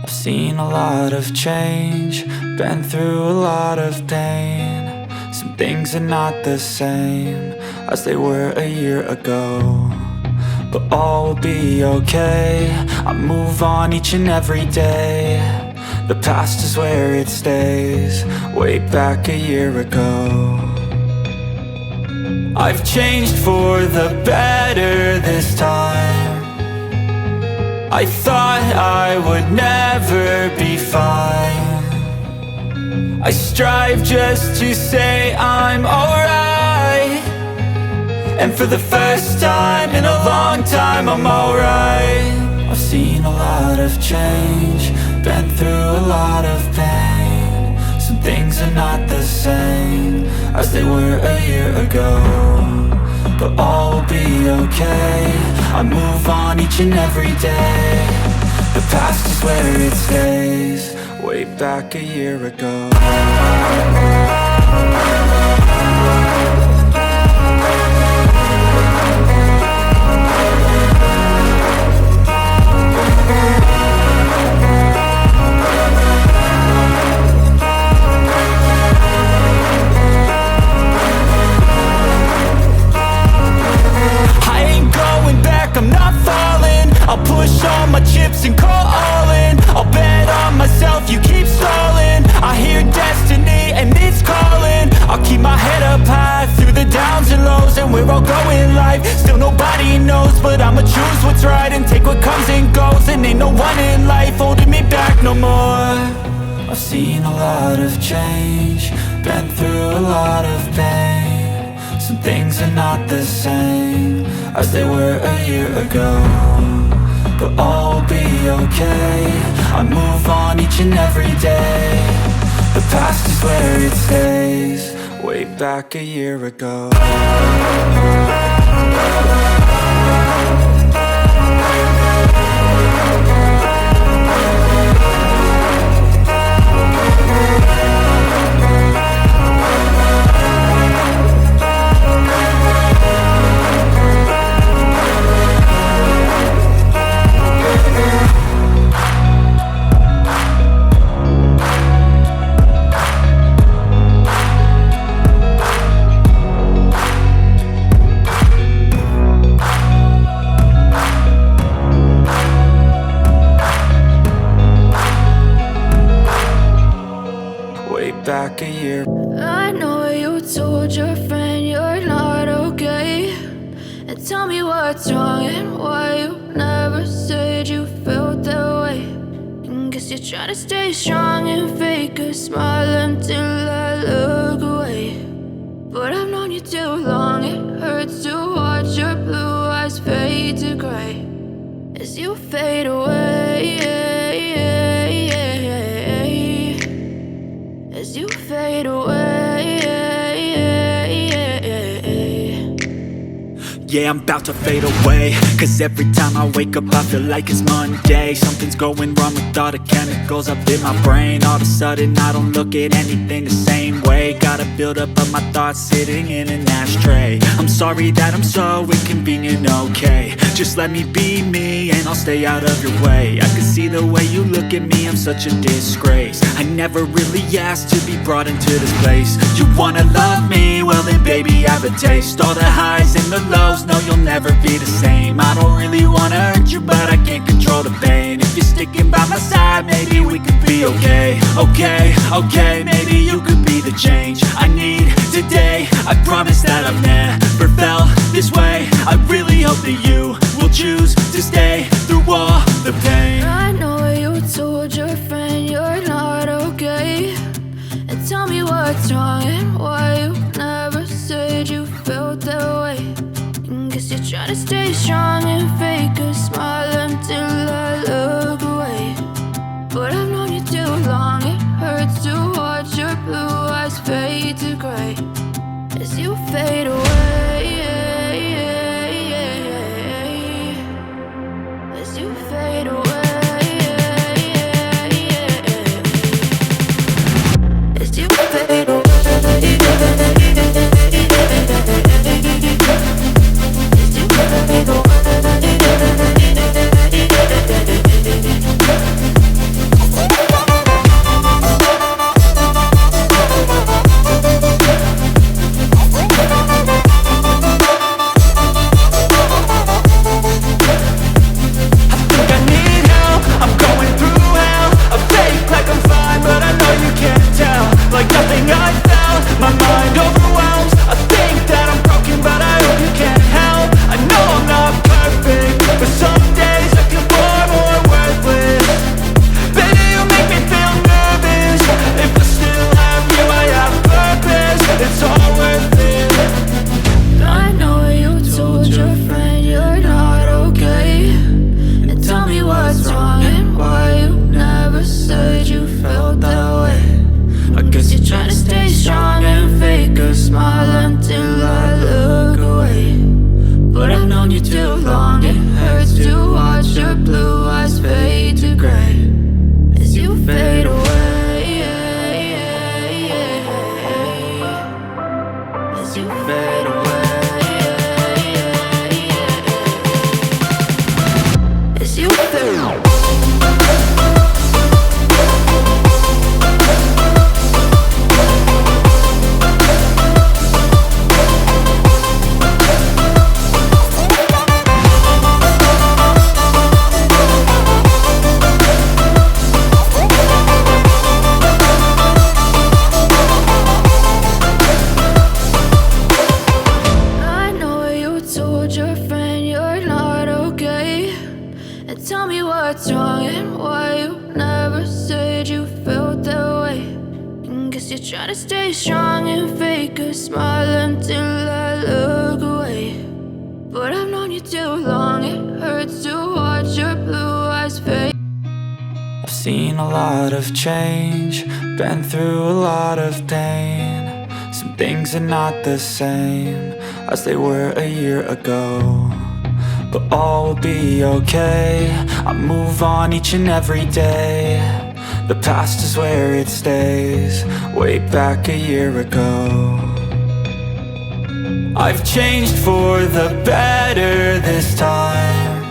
I've seen a lot of change, been through a lot of pain. Some things are not the same as they were a year ago, but all will be okay. I move on each and every day. The past is where it stays, way back a year ago. I've changed for the better this time. I thought I would never be fine. I strive just to say I'm alright, and for the first time in a long time I'm alright. I've seen a lot of change, been through a lot of pain. Some things are not the same as they were a year ago, but all will be okay. I move on each and every day. The past is where it stays, way back a year ago. I'm not falling. I'll push all my chips and call all in. I'll bet on myself, you keep stalling. I hear destiny and it's calling. I'll keep my head up high through the downs and lows, and we're all going life. Still nobody knows, but I'ma choose what's right and take what comes and goes. And ain't no one in life holding me back no more. I've seen a lot of change, been through a lot of pain. Some things are not the same as they were a year ago, but all will be okay. I move on each and every day. The past is where it stays, way back a year ago. Back a year. I know you told your friend you're not okay, and tell me what's wrong and why you never said you felt that way. And guess you're trying to stay strong and fake a smile until I look away. But I've known you too long, it hurts to watch your blue eyes fade to gray as you fade away. As you fade away. Yeah, I'm about to fade away, cause every time I wake up I feel like it's Monday. Something's going wrong with all the chemicals up in my brain. All of a sudden I don't look at anything the same way. Got a buildup of my thoughts sitting in an ashtray. I'm sorry that I'm so inconvenient, okay. Just let me be me and I'll stay out of your way. I can see the way you look at me, I'm such a disgrace. I never really asked to be brought into this place. You wanna love me? Well then baby I have a taste. All the highs and the lows, no you'll never be the same. I don't really wanna hurt you, but I can't control the pain. If you're sticking by my side, maybe we could be okay. Okay, maybe you could be the change I need today. I promise that I've never felt this way. I really hope that you will choose to stay through all the pain. I know you told your friend you're not okay, and tell me what's wrong and why you never said you felt that way. And guess you're trying to stay strong and fake a smile until I look away. But I've known you too long, it hurts to watch your blue eyes fade to gray as you fade away. As you fade away. try to stay strong and fake a smile until I look away. But I've known you too long, it hurts to watch your blue eyes fade. I've seen a lot of change, been through a lot of pain. Some things are not the same as they were a year ago, but all will be okay. I move on each and every day. The past is where it stays, way back a year ago. I've changed for the better this time.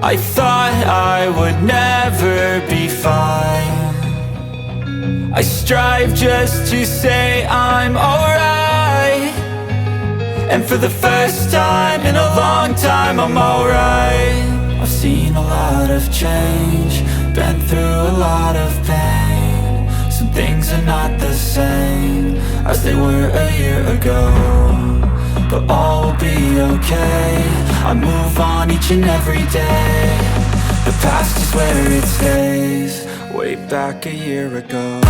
I thought I would never be fine. I strive just to say I'm alright, and for the first time in a long time I'm alright. I've seen a lot of change, been through a lot of pain. Some things are not the same as they were a year ago, but all will be okay. I move on each and every day. The past is where it stays, way back a year ago.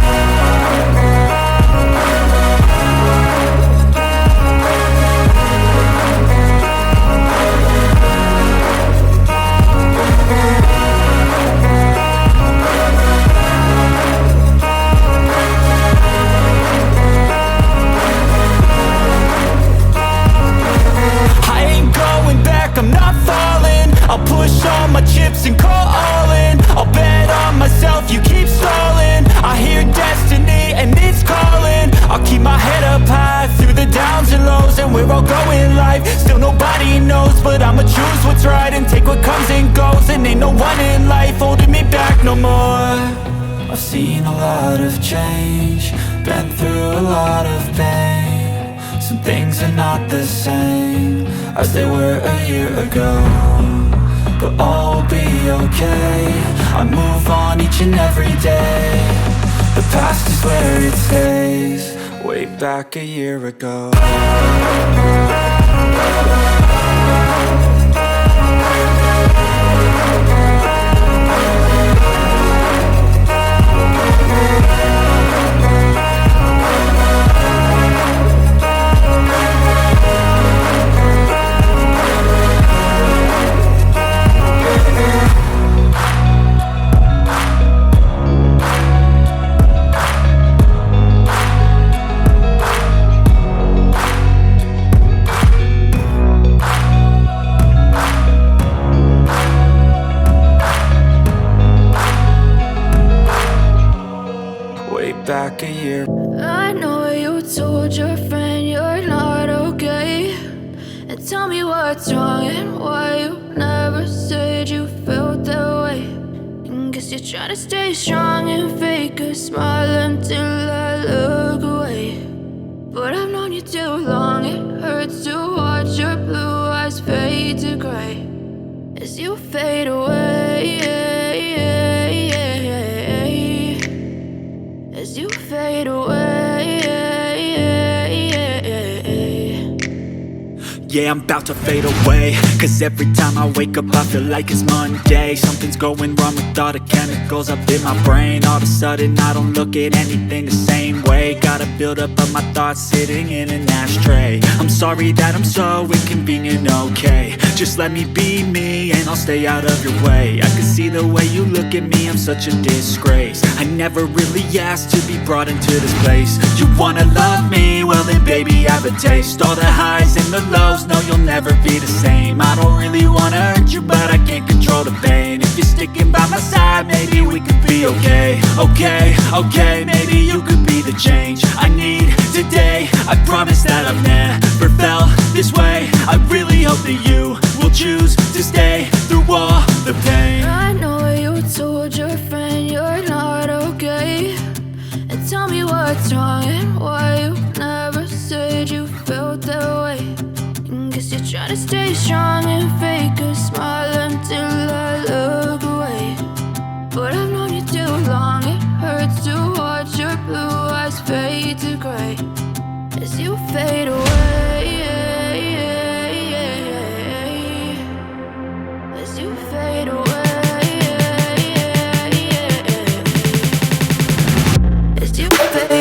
I'm not falling, I'll push all my chips and call all in. I'll bet on myself, you keep stalling. I hear destiny and it's calling. I'll keep my head up high through the downs and lows, and where I'll go in life, still nobody knows. But I'ma choose what's right and take what comes and goes, and ain't no one in life holding me back no more. I've seen a lot of change, been through a lot of pain. Some things are not the same as they were a year ago, but all will be okay. I move on each and every day. The past is where it stays, way back a year ago. Back a year. I know you told your friend you're not okay, and tell me what's wrong and why you never said you felt that way. And guess you're trying to stay strong and fake a smile until I look away. But I've known you too long, it hurts to watch your blue eyes fade to gray as you fade away. As you fade away. Yeah, I'm about to fade away, cause every time I wake up I feel like it's Monday. Something's going wrong with all the chemicals up in my brain. All of a sudden I don't look at anything the same way. Got a buildup of my thoughts sitting in an ashtray. I'm sorry that I'm so inconvenient, okay. Just let me be me and I'll stay out of your way. I can see the way you look at me, I'm such a disgrace. I never really asked to be brought into this place. You wanna love me? Well then baby I have a taste. All the highs and the lows, no you'll never be the same. I don't really wanna hurt you but I can't control the pain. If you're sticking by my side maybe we could be okay. Okay, maybe you could be the change I need today. I promise that I've never felt this way. I really hope that you will choose to stay through all the pain. I know you told your friend you're not okay, and tell me what's wrong and why you never said you felt that way. And guess you're trying to stay strong and fake a smile until I look away. But I've known you too long, it hurts to watch your blue eyes fade to gray as you fade away. As you fade away. As you fade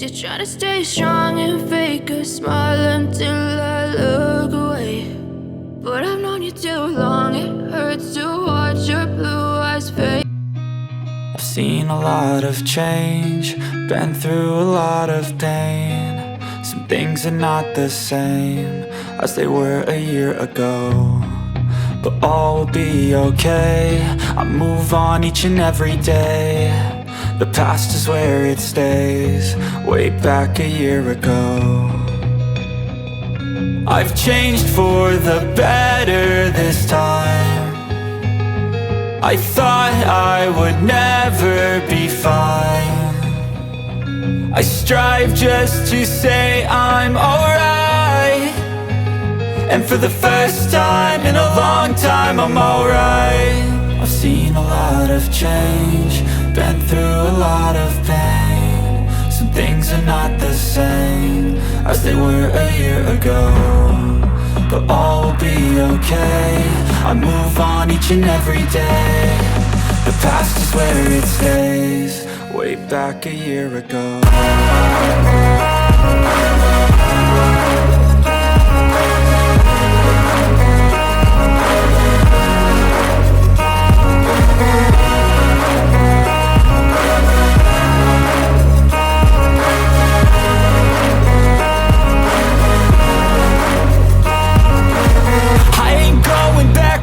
Guess you're trying to stay strong and fake a smile until I look away. But I've known you too long, it hurts to watch your blue eyes fade. I've seen a lot of change, been through a lot of pain. Some things are not the same as they were a year ago, but all will be okay. I move on each and every day. The past is where it stays, way back a year ago. I've changed for the better this time. I thought I would never be fine. I strive just to say I'm alright, and for the first time in a long time I'm alright. I've seen a lot of change, been through a lot of pain. Some things are not the same as they were a year ago, but all will be okay. I move on each and every day. The past is where it stays, way back a year ago.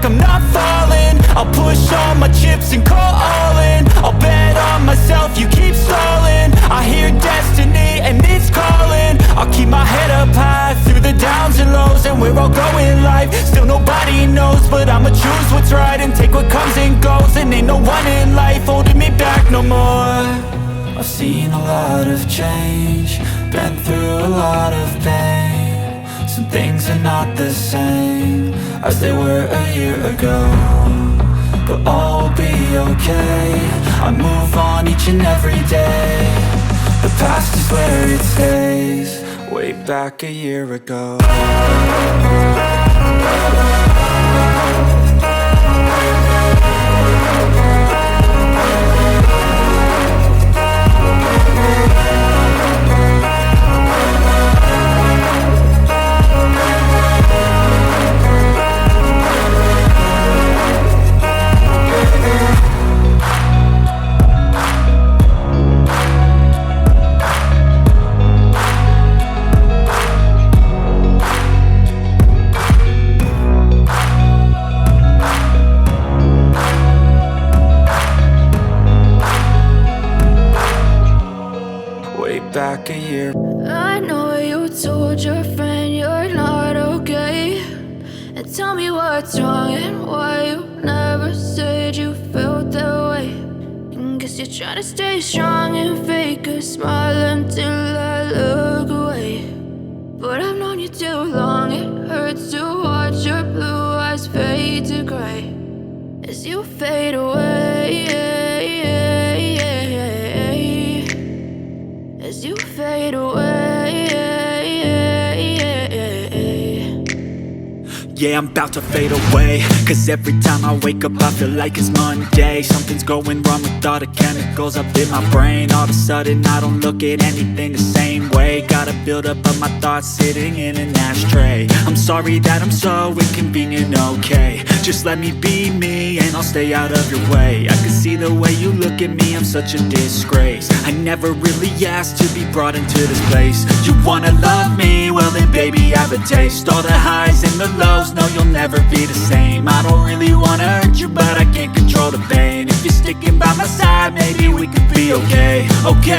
I'm not falling, I'll push all my chips and call all in. I'll bet on myself, you keep stalling. I hear destiny and it's calling. I'll keep my head up high through the downs and lows, and we're all going life. Still nobody knows, but I'ma choose what's right and take what comes and goes. And ain't no one in life holding me back no more. I've seen a lot of change, been through a lot of pain. Some things are not the same as they were a year ago, but all will be okay. I move on each and every day. The past is where it stays, way back a year ago. Back a year. I know you told your friend you're not okay, and tell me what's wrong and why you never said you felt that way. And guess you're trying to stay strong and fake a smile until I look away. But I've known you too long, it hurts to watch your blue eyes fade to gray as you fade away. As you fade away. Yeah, I'm about to fade away, cause every time I wake up I feel like it's Monday. Something's going wrong with all the chemicals up in my brain. All of a sudden I don't look at anything the same way. Got a buildup of my thoughts sitting in an ashtray. I'm sorry that I'm so inconvenient, okay. Just let me be me and I'll stay out of your way. I can see the way you look at me, I'm such a disgrace. I never really asked to be brought into this place. You wanna love me? Well then baby I have a taste. All the highs and the lows, no you'll never be the same. I don't really wanna hurt you, but I can't control the pain. If you're sticking by my side, maybe we could be okay, okay.